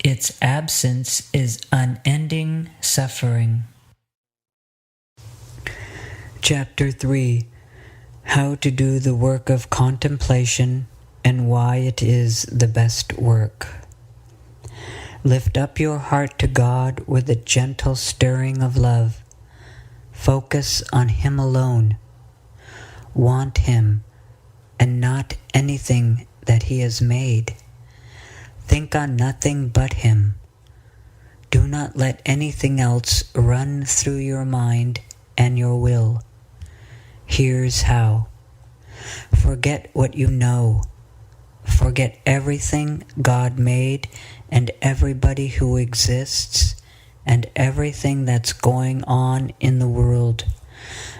Its absence is unending suffering. Chapter 3. How to do the work of contemplation and why it is the best work. Lift up your heart to God with a gentle stirring of love. Focus on Him alone. Want Him and not anything that He has made. Think on nothing but Him. Do not let anything else run through your mind and your will. Here's how. Forget what you know. Forget everything God made and everybody who exists and everything that's going on in the world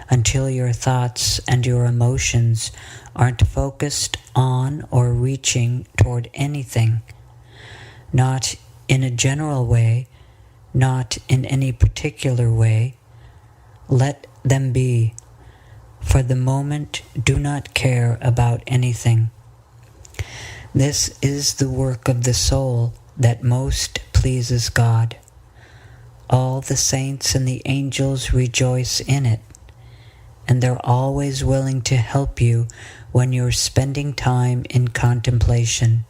until your thoughts and your emotions aren't focused on or reaching toward anything. Not in a general way, not in any particular way. Let them be. For the moment, do not care about anything. This is the work of the soul that most pleases God. All the saints and the angels rejoice in it, and they're always willing to help you when you're spending time in contemplation.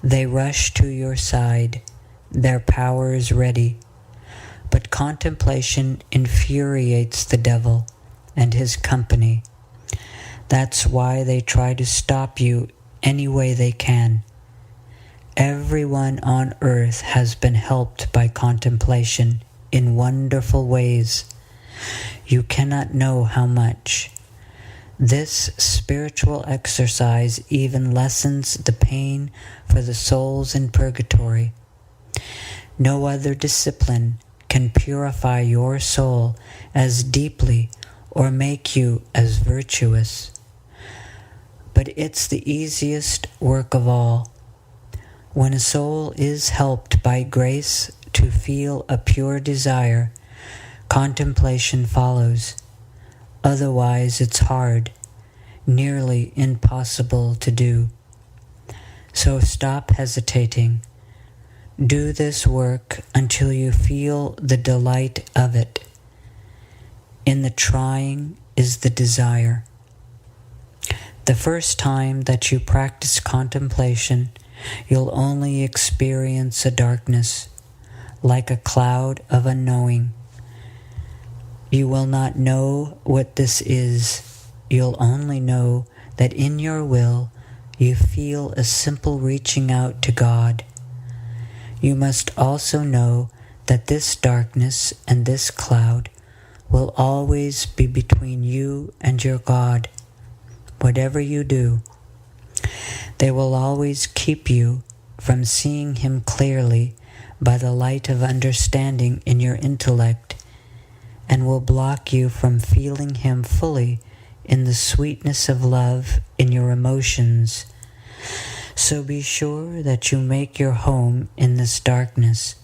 They rush to your side, their power is ready, but contemplation infuriates the devil and his company. That's why they try to stop you any way they can. Everyone on earth has been helped by contemplation in wonderful ways. You cannot know how much. This spiritual exercise even lessens the pain for the souls in purgatory. No other discipline can purify your soul as deeply or make you as virtuous. But it's the easiest work of all. When a soul is helped by grace to feel a pure desire, contemplation follows. Otherwise it's hard, nearly impossible to do. So stop hesitating. Do this work until you feel the delight of it. In the trying is the desire. The first time that you practice contemplation, you'll only experience a darkness, like a cloud of unknowing. You will not know what this is. You'll only know that in your will you feel a simple reaching out to God. You must also know that this darkness and this cloud will always be between you and your God. Whatever you do, they will always keep you from seeing Him clearly by the light of understanding in your intellect, and will block you from feeling Him fully in the sweetness of love in your emotions. So be sure that you make your home in this darkness.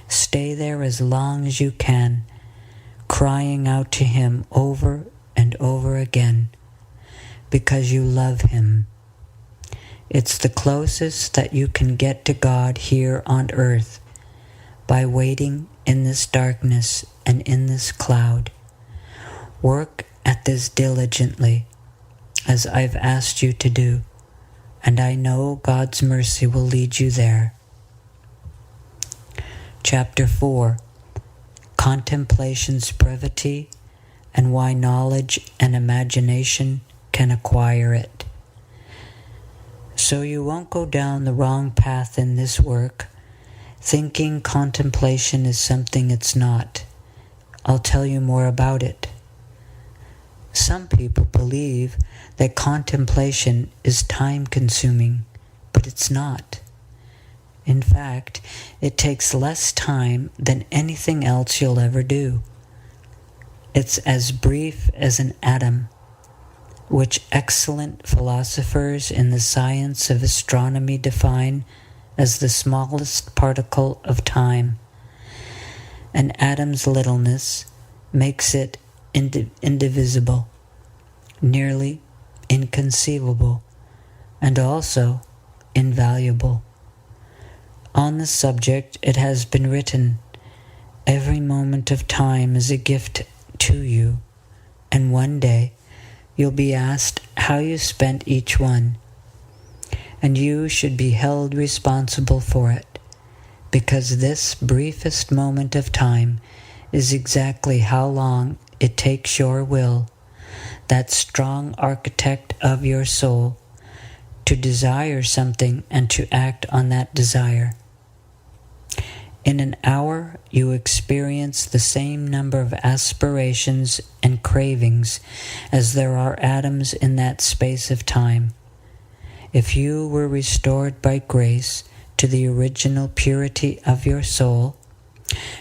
Stay there as long as you can, crying out to Him over and over again, because you love Him. It's the closest that you can get to God here on earth, by waiting in this darkness and in this cloud. Work at this diligently, as I've asked you to do, and I know God's mercy will lead you there. Chapter 4. Contemplation's brevity and why knowledge and imagination can acquire it. So you won't go down the wrong path in this work, thinking contemplation is something it's not. I'll tell you more about it. Some people believe that contemplation is time-consuming, but it's not. In fact, it takes less time than anything else you'll ever do. It's as brief as an atom, which excellent philosophers in the science of astronomy define as the smallest particle of time. An atom's littleness makes it indivisible, nearly inconceivable, and also invaluable. On the subject, it has been written, "Every moment of time is a gift to you, and one day you'll be asked how you spent each one, and you should be held responsible for it, because this briefest moment of time is exactly how long it takes your will, that strong architect of your soul, to desire something and to act on that desire. In an hour, you experience the same number of aspirations and cravings as there are atoms in that space of time. If you were restored by grace to the original purity of your soul,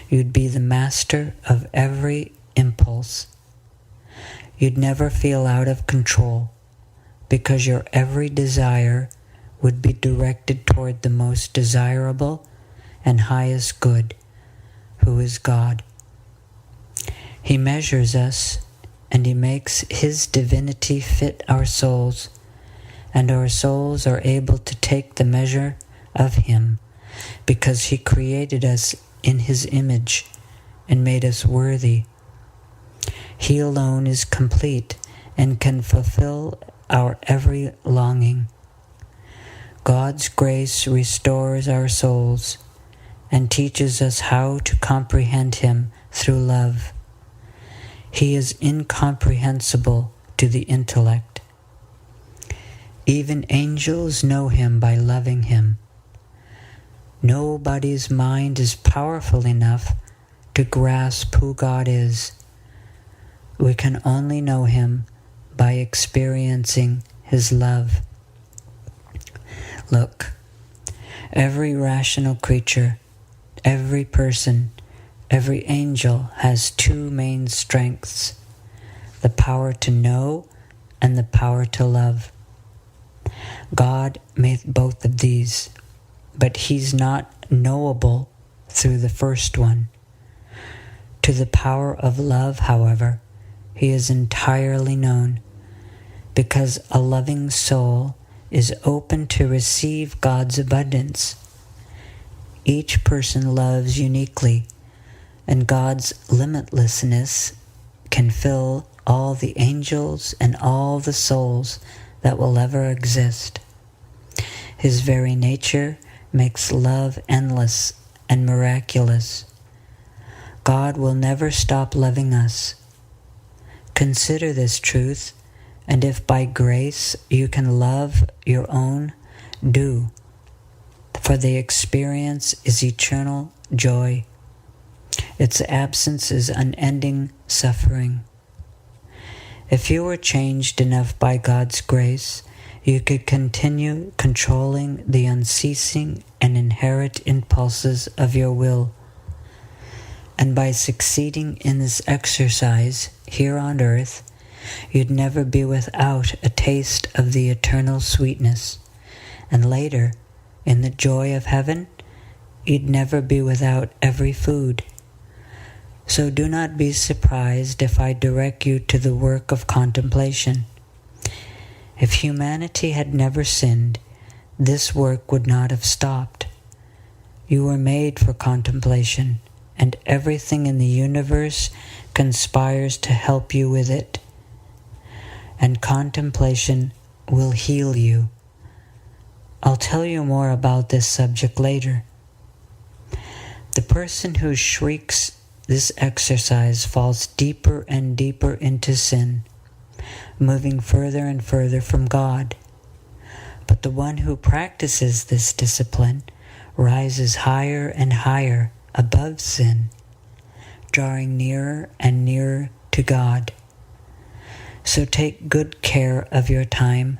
you'd be the master of every impulse. You'd never feel out of control, because your every desire would be directed toward the most desirable and highest good, who is God. He measures us, and He makes His divinity fit our souls, and our souls are able to take the measure of Him, because He created us in His image and made us worthy. He alone is complete and can fulfill our every longing. God's grace restores our souls and teaches us how to comprehend Him through love. He is incomprehensible to the intellect. Even angels know Him by loving Him. Nobody's mind is powerful enough to grasp who God is. We can only know Him by experiencing His love. Look, every rational creature, every person, every angel has two main strengths: the power to know and the power to love. God made both of these, but He's not knowable through the first one. To the power of love, however, He is entirely known, because a loving soul is open to receive God's abundance. Each person loves uniquely, and God's limitlessness can fill all the angels and all the souls that will ever exist. His very nature makes love endless and miraculous. God will never stop loving us. Consider this truth, and if by grace you can love your own, do, for the experience is eternal joy. Its absence is unending suffering. If you were changed enough by God's grace, you could continue controlling the unceasing and inherent impulses of your will. And by succeeding in this exercise here on earth, you'd never be without a taste of the eternal sweetness. And later, in the joy of heaven, you'd never be without every food. So do not be surprised if I direct you to the work of contemplation. If humanity had never sinned, this work would not have stopped. You were made for contemplation, and everything in the universe conspires to help you with it. And contemplation will heal you. I'll tell you more about this subject later. The person who shirks this exercise falls deeper and deeper into sin, moving further and further from God. But the one who practices this discipline rises higher and higher above sin, drawing nearer and nearer to God. So take good care of your time.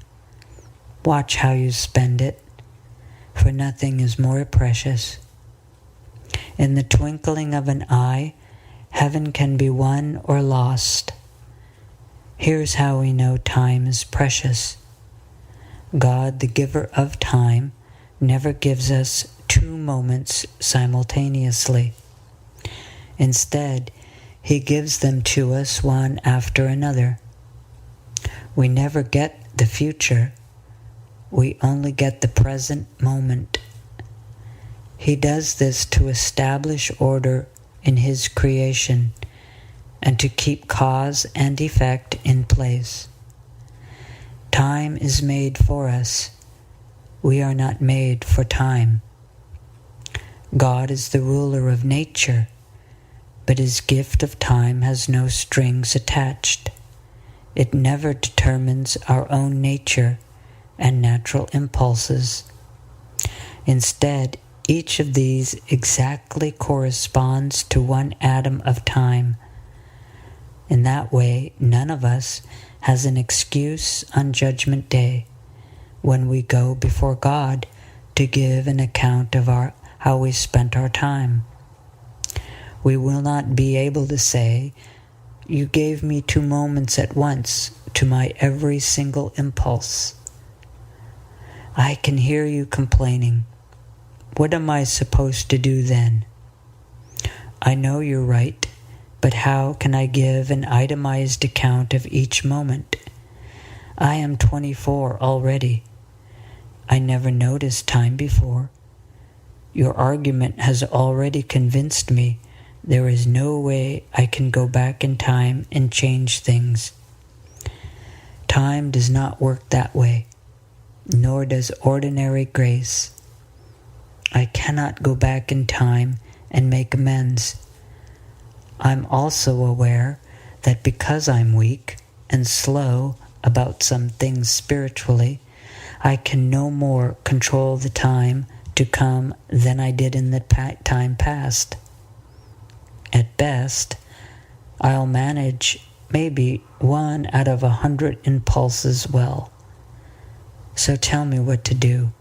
Watch how you spend it, for nothing is more precious. In the twinkling of an eye, heaven can be won or lost. Here's how we know time is precious. God, the giver of time, never gives us 2 moments simultaneously. Instead, He gives them to us one after another. We never get the future. We only get the present moment. He does this to establish order in His creation and to keep cause and effect in place. Time is made for us. We are not made for time. God is the ruler of nature, but His gift of time has no strings attached. It never determines our own nature and natural impulses. Instead, each of these exactly corresponds to one atom of time. In that way, none of us has an excuse on Judgment Day when we go before God to give an account of how we spent our time. We will not be able to say, "You gave me 2 moments at once to my every single impulse." I can hear you complaining. What am I supposed to do then? I know you're right, but how can I give an itemized account of each moment? I am 24 already. I never noticed time before. Your argument has already convinced me there is no way I can go back in time and change things. Time does not work that way, nor does ordinary grace. I cannot go back in time and make amends. I'm also aware that because I'm weak and slow about some things spiritually, I can no more control the time to come than I did in the time past. At best, I'll manage maybe 1 out of 100 impulses well. So tell me what to do.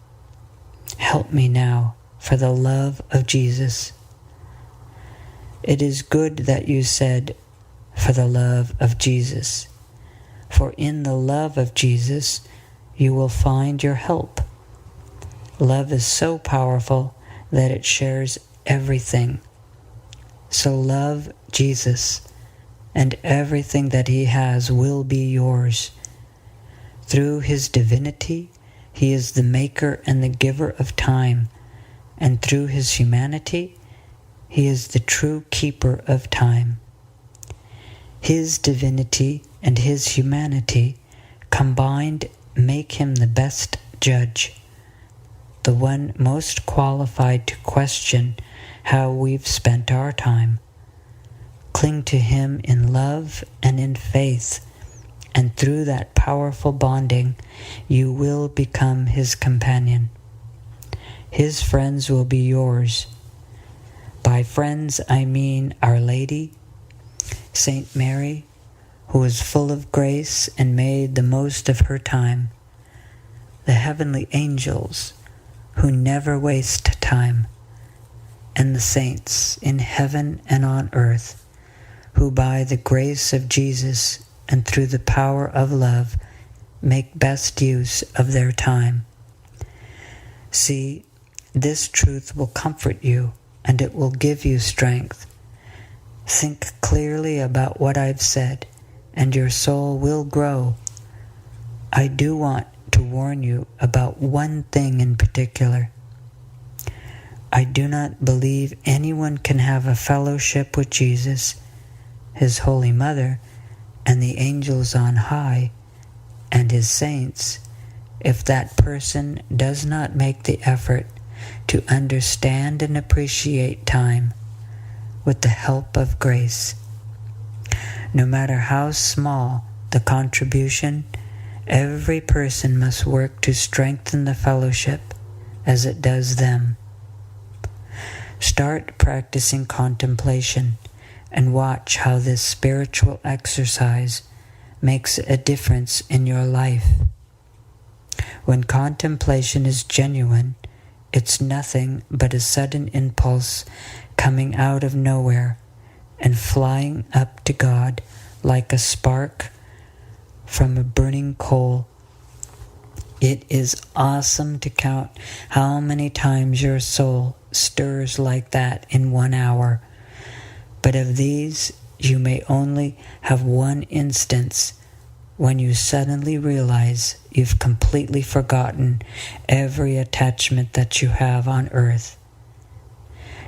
Help me now, for the love of Jesus. It is good that you said, "For the love of Jesus," for in the love of Jesus you will find your help. Love is so powerful that it shares everything. So love Jesus, and everything that He has will be yours. Through His divinity, He is the maker and the giver of time, and through His humanity, He is the true keeper of time. His divinity and His humanity combined make Him the best judge, the one most qualified to question how we've spent our time. Cling to Him in love and in faith, and through that powerful bonding, you will become His companion. His friends will be yours. By friends, I mean Our Lady, Saint Mary, who is full of grace and made the most of her time, the heavenly angels, who never waste time, and the saints in heaven and on earth, who by the grace of Jesus and through the power of love make best use of their time. See, this truth will comfort you, and it will give you strength. Think clearly about what I've said, and your soul will grow. I do want to warn you about one thing in particular. I do not believe anyone can have a fellowship with Jesus, His Holy Mother, and the angels on high, and His saints, if that person does not make the effort to understand and appreciate time with the help of grace. No matter how small the contribution, every person must work to strengthen the fellowship as it does them. Start practicing contemplation and watch how this spiritual exercise makes a difference in your life. When contemplation is genuine, it's nothing but a sudden impulse coming out of nowhere and flying up to God like a spark from a burning coal. It is awesome to count how many times your soul stirs like that in 1 hour. But of these, you may only have one instance when you suddenly realize you've completely forgotten every attachment that you have on earth.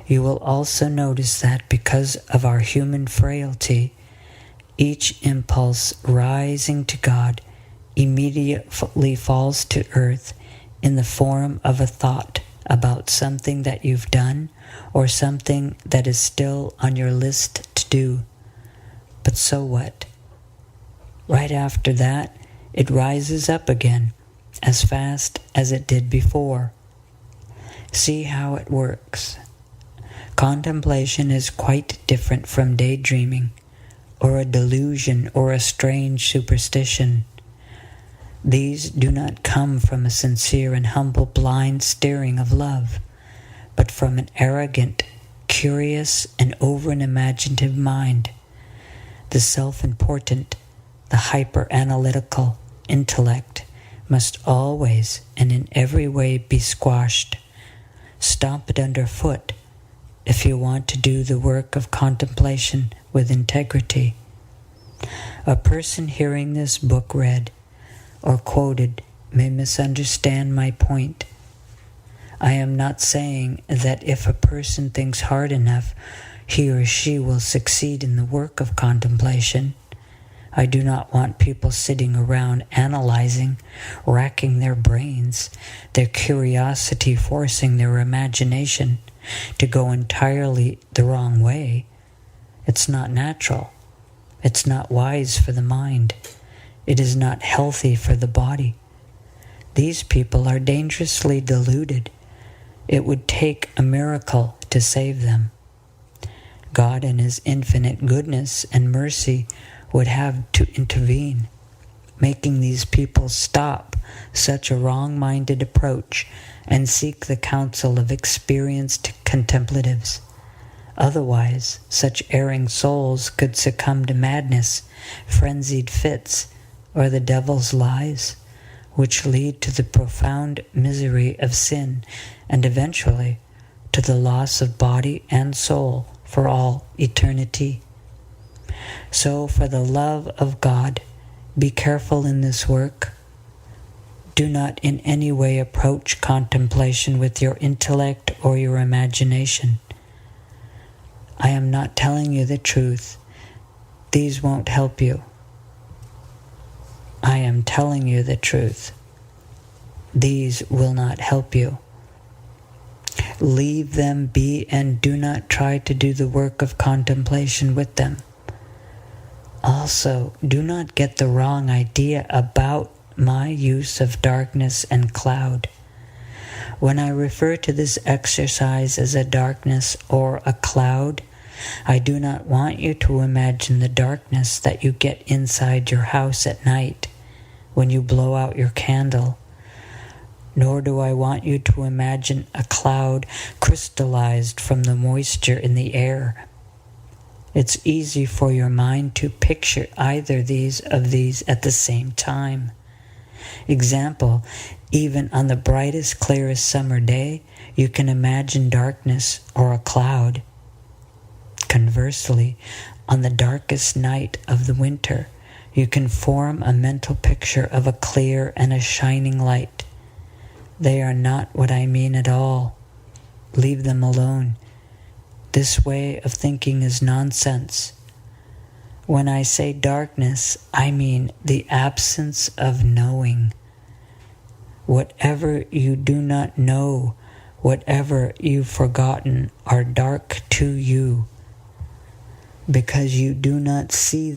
You will also notice that because of our human frailty, each impulse rising to God immediately falls to earth in the form of a thought about something that you've done or something that is still on your list to do. But so what? Right after that, it rises up again as fast as it did before. See how it works. Contemplation is quite different from daydreaming, or a delusion, or a strange superstition. These do not come from a sincere and humble blind staring of love, but from an arrogant, curious, and over-imaginative mind. The self-important, the hyper-analytical intellect must always and in every way be squashed. Stomp it underfoot if you want to do the work of contemplation with integrity. A person hearing this book read or quoted may misunderstand my point. I am not saying that if a person thinks hard enough, he or she will succeed in the work of contemplation. I do not want people sitting around analyzing, racking their brains, their curiosity forcing their imagination to go entirely the wrong way. It's not natural. It's not wise for the mind. It is not healthy for the body. These people are dangerously deluded. It would take a miracle to save them. God in His infinite goodness and mercy would have to intervene, making these people stop such a wrong-minded approach and seek the counsel of experienced contemplatives. Otherwise, such erring souls could succumb to madness, frenzied fits, or the devil's lies, which lead to the profound misery of sin and eventually to the loss of body and soul for all eternity. So, for the love of God, be careful in this work. Do not in any way approach contemplation with your intellect or your imagination. I am not telling you the truth. These won't help you. I am telling you the truth. These will not help you. Leave them be and do not try to do the work of contemplation with them. Also, do not get the wrong idea about my use of darkness and cloud. When I refer to this exercise as a darkness or a cloud, I do not want you to imagine the darkness that you get inside your house at night when you blow out your candle. Nor do I want you to imagine a cloud crystallized from the moisture in the air. It's easy for your mind to picture either of these at the same time. Example, even on the brightest, clearest summer day, you can imagine darkness or a cloud. Conversely, on the darkest night of the winter, you can form a mental picture of a clear and a shining light. They are not what I mean at all. Leave them alone. This way of thinking is nonsense. When I say darkness, I mean the absence of knowing. Whatever you do not know, whatever you've forgotten, are dark to you, because you do not see